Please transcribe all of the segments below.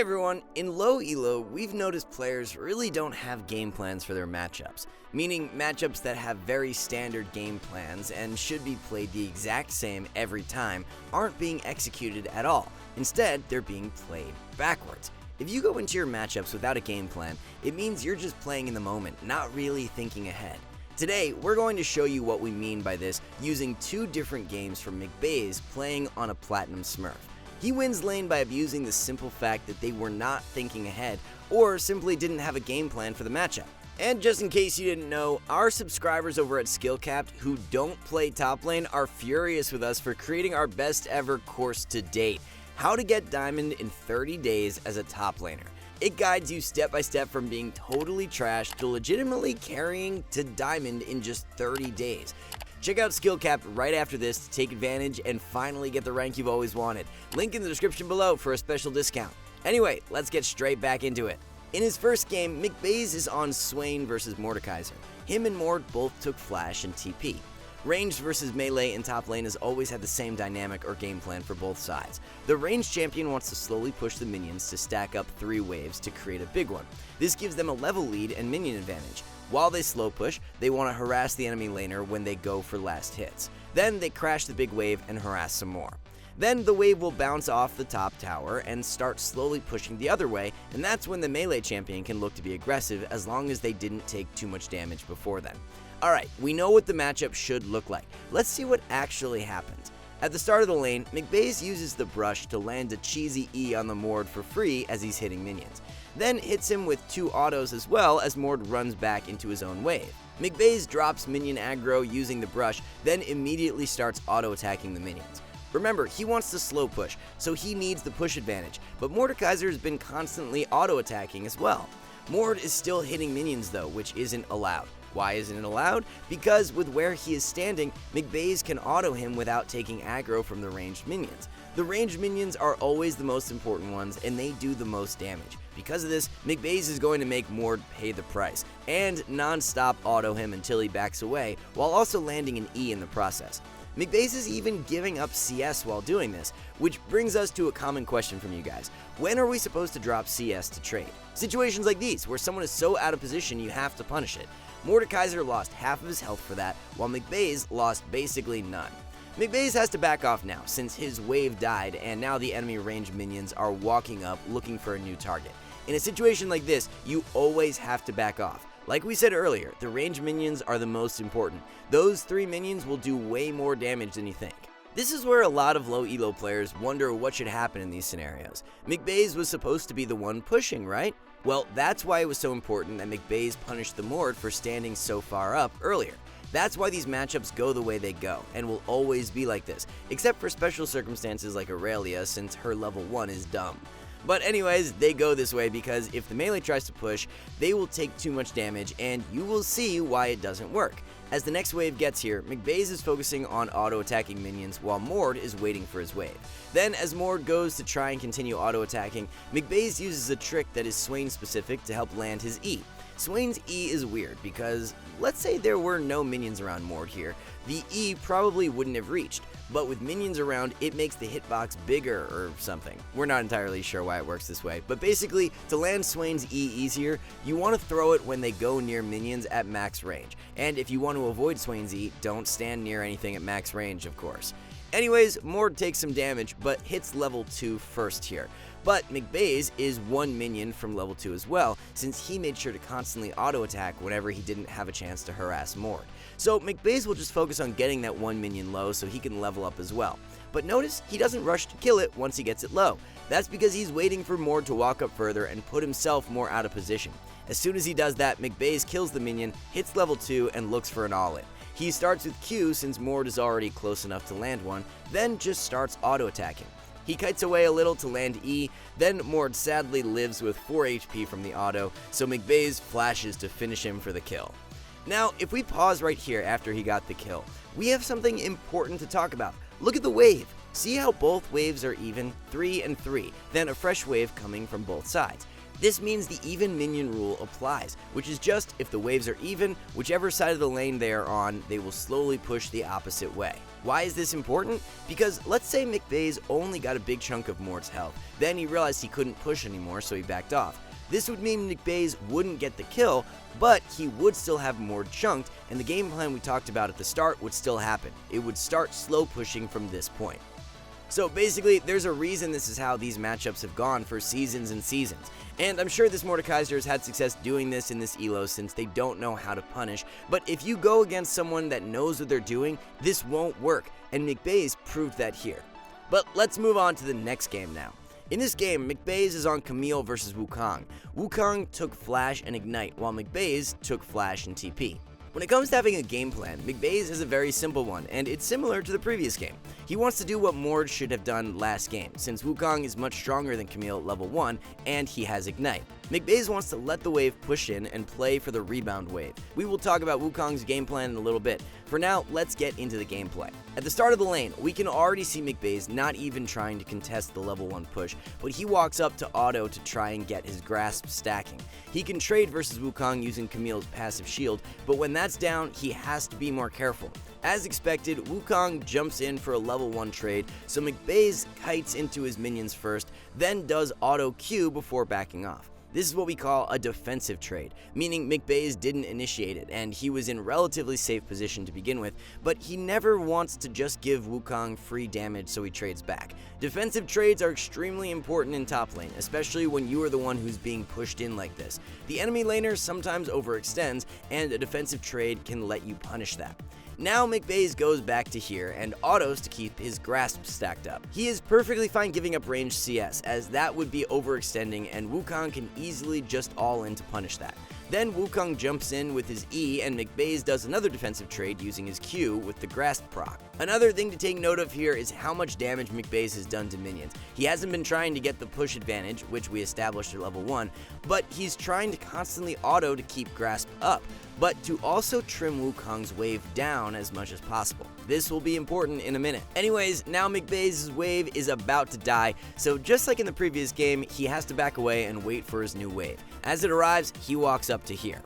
everyone, in low ELO, we've noticed players really don't have game plans for their matchups, meaning matchups that have very standard game plans and should be played the exact same every time aren't being executed at all. Instead, they're being played backwards. If you go into your matchups without a game plan, it means you're just playing in the moment, not really thinking ahead. Today, we're going to show you what we mean by this using two different games from McBaze playing on a Platinum Smurf. He wins lane by abusing the simple fact that they were not thinking ahead or simply didn't have a game plan for the matchup. And just in case you didn't know, our subscribers over at SkillCapped who don't play top lane are furious with us for creating our best ever course to date, How to Get Diamond in 30 Days as a Top Laner. It guides you step by step from being totally trash to legitimately carrying to Diamond in just 30 days. Check out SkillCapped right after this to take advantage and finally get the rank you've always wanted. Link in the description below for a special discount. Anyway, let's get straight back into it. In his first game, McBaze is on Swain versus Mordekaiser. Him and Mord both took Flash and TP. Ranged versus melee in top lane has always had the same dynamic or game plan for both sides. The ranged champion wants to slowly push the minions to stack up 3 waves to create a big one. This gives them a level lead and minion advantage. While they slow push, they want to harass the enemy laner when they go for last hits. Then they crash the big wave and harass some more. Then the wave will bounce off the top tower and start slowly pushing the other way, and that's when the melee champion can look to be aggressive as long as they didn't take too much damage before then. Alright, we know what the matchup should look like. Let's see what actually happens. At the start of the lane, McBaze uses the brush to land a cheesy E on the Mord for free as he's hitting minions. Then hits him with 2 autos as well as Mord runs back into his own wave. McBaze drops minion aggro using the brush, then immediately starts auto-attacking the minions. Remember, he wants to slow push, so he needs the push advantage, but Mordekaiser has been constantly auto-attacking as well. Mord is still hitting minions though, which isn't allowed. Why isn't it allowed? Because with where he is standing, McBaze can auto him without taking aggro from the ranged minions. The ranged minions are always the most important ones and they do the most damage. Because of this, McBaze is going to make Mord pay the price and non-stop auto him until he backs away while also landing an E in the process. McBaze is even giving up CS while doing this, which brings us to a common question from you guys. When are we supposed to drop CS to trade? Situations like these, where someone is so out of position you have to punish it. Mordekaiser lost half of his health for that, while McBaze lost basically none. McBaze has to back off now, since his wave died and now the enemy ranged minions are walking up looking for a new target. In a situation like this, you always have to back off. Like we said earlier, the ranged minions are the most important. Those 3 minions will do way more damage than you think. This is where a lot of low ELO players wonder what should happen in these scenarios. McBaze was supposed to be the one pushing, right? Well, that's why it was so important that McBaze punished the Mord for standing so far up earlier. That's why these matchups go the way they go, and will always be like this, except for special circumstances like Aurelia since her level 1 is dumb. But anyways, they go this way because if the melee tries to push, they will take too much damage and you will see why it doesn't work. As the next wave gets here, McBaze is focusing on auto-attacking minions while Mord is waiting for his wave. Then as Mord goes to try and continue auto-attacking, McBaze uses a trick that is Swain specific to help land his E. Swain's E is weird because, let's say there were no minions around Mord here, the E probably wouldn't have reached, but with minions around, it makes the hitbox bigger or something. We're not entirely sure why it works this way, but basically, to land Swain's E easier, you want to throw it when they go near minions at max range, and if you want to avoid Swain's E, don't stand near anything at max range, of course. Anyways, Mord takes some damage, but hits level 2 first here. But McBaze is 1 minion from level 2 as well, since he made sure to constantly auto-attack whenever he didn't have a chance to harass Mord. So McBaze will just focus on getting that 1 minion low so he can level up as well. But notice, he doesn't rush to kill it once he gets it low. That's because he's waiting for Mord to walk up further and put himself more out of position. As soon as he does that, McBaze kills the minion, hits level 2, and looks for an all-in. He starts with Q since Mord is already close enough to land one, then just starts auto-attacking. He kites away a little to land E, then Mord sadly lives with 4 HP from the auto, so McBaze flashes to finish him for the kill. Now, if we pause right here after he got the kill, we have something important to talk about. Look at the wave. See how both waves are even, 3 and 3, then a fresh wave coming from both sides. This means the even minion rule applies, which is just if the waves are even, whichever side of the lane they are on, they will slowly push the opposite way. Why is this important? Because let's say McBaze only got a big chunk of Mord's health, then he realized he couldn't push anymore, so he backed off. This would mean McBaze wouldn't get the kill, but he would still have Mord chunked, and the game plan we talked about at the start would still happen. It would start slow pushing from this point. So basically, there's a reason this is how these matchups have gone for seasons and seasons. And I'm sure this Mordekaiser has had success doing this in this ELO since they don't know how to punish, but if you go against someone that knows what they're doing, this won't work, and McBaze proved that here. But let's move on to the next game now. In this game, McBaze is on Camille versus Wukong. Wukong took Flash and Ignite, while McBaze took Flash and TP. When it comes to having a game plan, McBaze has a very simple one, and it's similar to the previous game. He wants to do what Mord should have done last game, since Wukong is much stronger than Camille at level 1, and he has Ignite. McBaze wants to let the wave push in and play for the rebound wave. We will talk about Wukong's game plan in a little bit. For now, let's get into the gameplay. At the start of the lane, we can already see McBaze not even trying to contest the level 1 push, but he walks up to auto to try and get his grasp stacking. He can trade versus Wukong using Camille's passive shield, but when that's down, he has to be more careful. As expected, Wukong jumps in for a level 1 trade, so McBaze kites into his minions first, then does auto Q before backing off. This is what we call a defensive trade, meaning McBaze didn't initiate it, and he was in relatively safe position to begin with, but he never wants to just give Wukong free damage so he trades back. Defensive trades are extremely important in top lane, especially when you are the one who's being pushed in like this. The enemy laner sometimes overextends, and a defensive trade can let you punish that. Now McBaze goes back to here and autos to keep his grasp stacked up. He is perfectly fine giving up range CS, as that would be overextending and Wukong can easily just all in to punish that. Then Wukong jumps in with his E and McBaze does another defensive trade using his Q with the grasp proc. Another thing to take note of here is how much damage McBaze has done to minions. He hasn't been trying to get the push advantage, which we established at level 1, but he's trying to constantly auto to keep grasp up, but to also trim Wukong's wave down as much as possible. This will be important in a minute. Anyways, now McBaze's wave is about to die, so just like in the previous game, he has to back away and wait for his new wave. As it arrives, he walks up to here.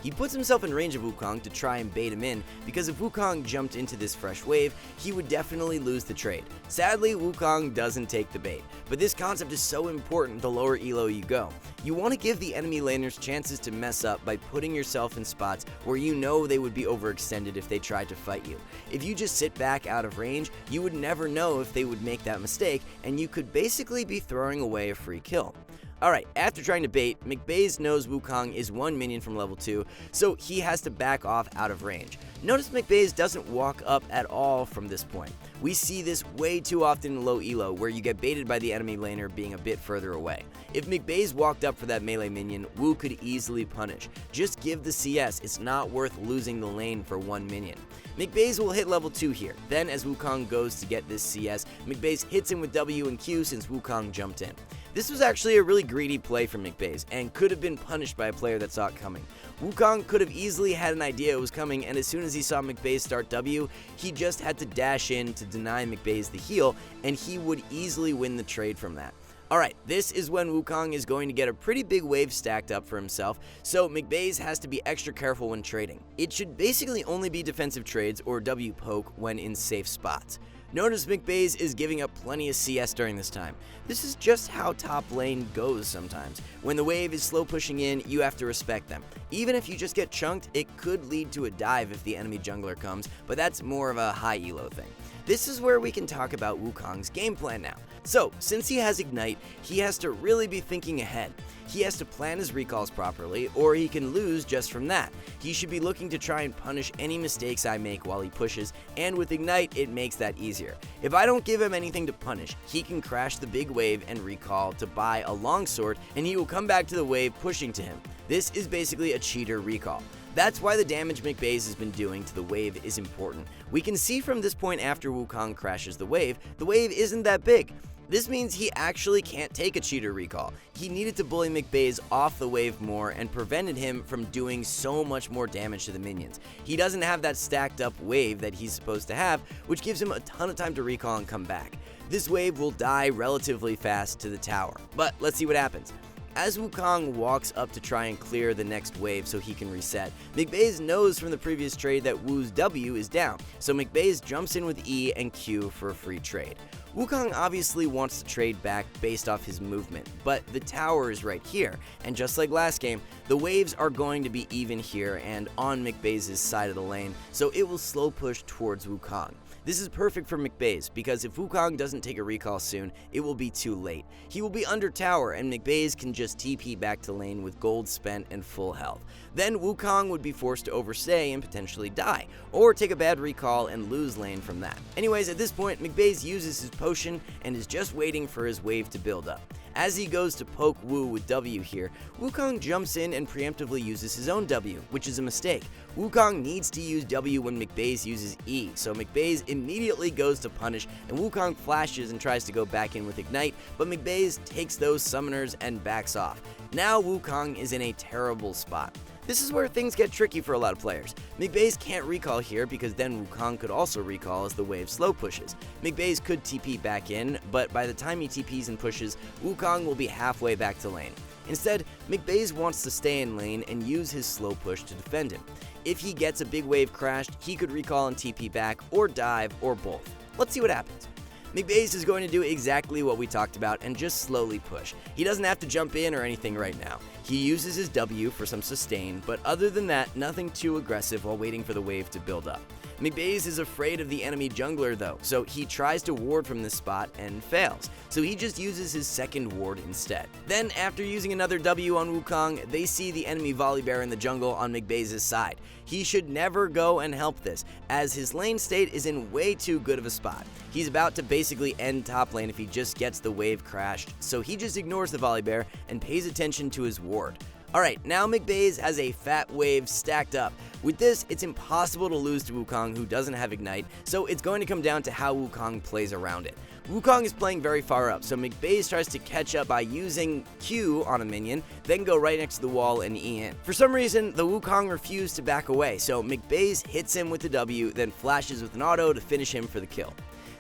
He puts himself in range of Wukong to try and bait him in, because if Wukong jumped into this fresh wave, he would definitely lose the trade. Sadly, Wukong doesn't take the bait, but this concept is so important the lower elo you go. You want to give the enemy laners chances to mess up by putting yourself in spots where you know they would be overextended if they tried to fight you. If you just sit back out of range, you would never know if they would make that mistake, and you could basically be throwing away a free kill. Alright, after trying to bait, McBaze knows Wukong is 1 minion from level 2, so he has to back off out of range. Notice McBaze doesn't walk up at all from this point. We see this way too often in low elo, where you get baited by the enemy laner being a bit further away. If McBaze walked up for that melee minion, Wu could easily punish. Just give the CS, it's not worth losing the lane for 1 minion. McBaze will hit level 2 here, then as Wukong goes to get this CS, McBaze hits him with W and Q since Wukong jumped in. This was actually a really greedy play from McBaze, and could have been punished by a player that saw it coming. Wukong could have easily had an idea it was coming, and as soon as he saw McBaze start W, he just had to dash in to deny McBaze the heal, and he would easily win the trade from that. Alright, this is when Wukong is going to get a pretty big wave stacked up for himself, so McBaze has to be extra careful when trading. It should basically only be defensive trades or W poke when in safe spots. Notice McBaze is giving up plenty of CS during this time. This is just how top lane goes sometimes. When the wave is slow pushing in, you have to respect them. Even if you just get chunked, it could lead to a dive if the enemy jungler comes, but that's more of a high elo thing. This is where we can talk about Wukong's game plan now. So, since he has Ignite, he has to really be thinking ahead. He has to plan his recalls properly, or he can lose just from that. He should be looking to try and punish any mistakes I make while he pushes, and with Ignite, it makes that easier. If I don't give him anything to punish, he can crash the big wave and recall to buy a longsword, and he will come back to the wave pushing to him. This is basically a cheater recall. That's why the damage McBaze has been doing to the wave is important. We can see from this point after Wukong crashes the wave isn't that big. This means he actually can't take a cheater recall. He needed to bully McBaze off the wave more and prevented him from doing so much more damage to the minions. He doesn't have that stacked up wave that he's supposed to have, which gives him a ton of time to recall and come back. This wave will die relatively fast to the tower, but let's see what happens. As Wukong walks up to try and clear the next wave so he can reset, McBaze knows from the previous trade that Wu's W is down, so McBaze jumps in with E and Q for a free trade. Wukong obviously wants to trade back based off his movement, but the tower is right here, and just like last game, the waves are going to be even here and on McBaze's side of the lane, so it will slow push towards Wukong. This is perfect for McBaze, because if Wukong doesn't take a recall soon, it will be too late. He will be under tower, and McBaze can just TP back to lane with gold spent and full health. Then Wukong would be forced to overstay and potentially die, or take a bad recall and lose lane from that. Anyways, at this point, McBaze uses his potion and is just waiting for his wave to build up. As he goes to poke Wu with W here, Wukong jumps in and preemptively uses his own W, which is a mistake. Wukong needs to use W when McBaze uses E, so McBaze immediately goes to punish, and Wukong flashes and tries to go back in with Ignite, but McBaze takes those summoners and backs off. Now Wukong is in a terrible spot. This is where things get tricky for a lot of players. McBaze can't recall here because then Wukong could also recall as the wave slow pushes. McBaze could TP back in, but by the time he TPs and pushes, Wukong will be halfway back to lane. Instead, McBaze wants to stay in lane and use his slow push to defend him. If he gets a big wave crashed, he could recall and TP back, or dive, or both. Let's see what happens. McBaze is going to do exactly what we talked about and just slowly push. He doesn't have to jump in or anything right now. He uses his W for some sustain, but other than that, nothing too aggressive while waiting for the wave to build up. McBaze is afraid of the enemy jungler though, so he tries to ward from this spot and fails, so he just uses his second ward instead. Then after using another W on Wukong, they see the enemy Volibear in the jungle on McBaze's side. He should never go and help this, as his lane state is in way too good of a spot. He's about to basically end top lane if he just gets the wave crashed, so he just ignores the Volibear and pays attention to his ward. Alright, now McBaze has a fat wave stacked up. With this, it's impossible to lose to Wukong, who doesn't have Ignite, so it's going to come down to how Wukong plays around it. Wukong is playing very far up, so McBaze tries to catch up by using Q on a minion, then go right next to the wall and E in. For some reason, the Wukong refused to back away, so McBaze hits him with the W, then flashes with an auto to finish him for the kill.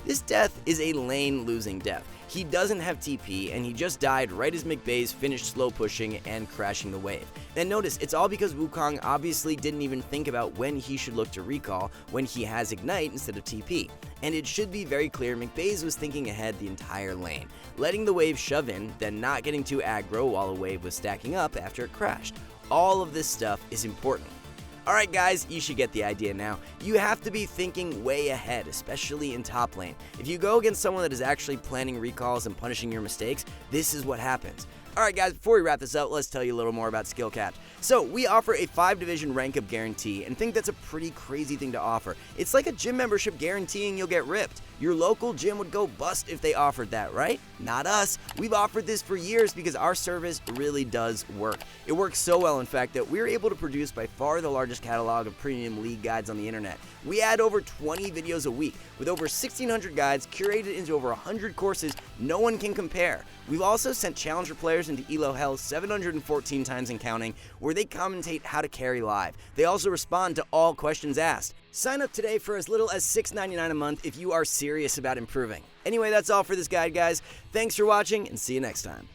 This death is a lane losing death. He doesn't have TP, and he just died right as McBaze finished slow pushing and crashing the wave. And notice, it's all because Wukong obviously didn't even think about when he should look to recall when he has Ignite instead of TP. And it should be very clear McBaze was thinking ahead the entire lane, letting the wave shove in, then not getting too aggro while a wave was stacking up after it crashed. All of this stuff is important. Alright guys, you should get the idea now. You have to be thinking way ahead, especially in top lane. If you go against someone that is actually planning recalls and punishing your mistakes, this is what happens. Alright guys, before we wrap this up, let's tell you a little more about Skill Capped. So, we offer a 5-division rank up guarantee, and think that's a pretty crazy thing to offer. It's like a gym membership guaranteeing you'll get ripped. Your local gym would go bust if they offered that, right? Not us. We've offered this for years because our service really does work. It works so well, in fact, that we're able to produce by far the largest catalog of premium league guides on the internet. We add over 20 videos a week, with over 1,600 guides curated into over 100 courses no one can compare. We've also sent challenger players into ELO hell 714 times and counting, where they commentate how to carry live. They also respond to all questions asked. Sign up today for as little as $6.99 a month if you are serious about improving. Anyway, that's all for this guide, guys. Thanks for watching, and see you next time.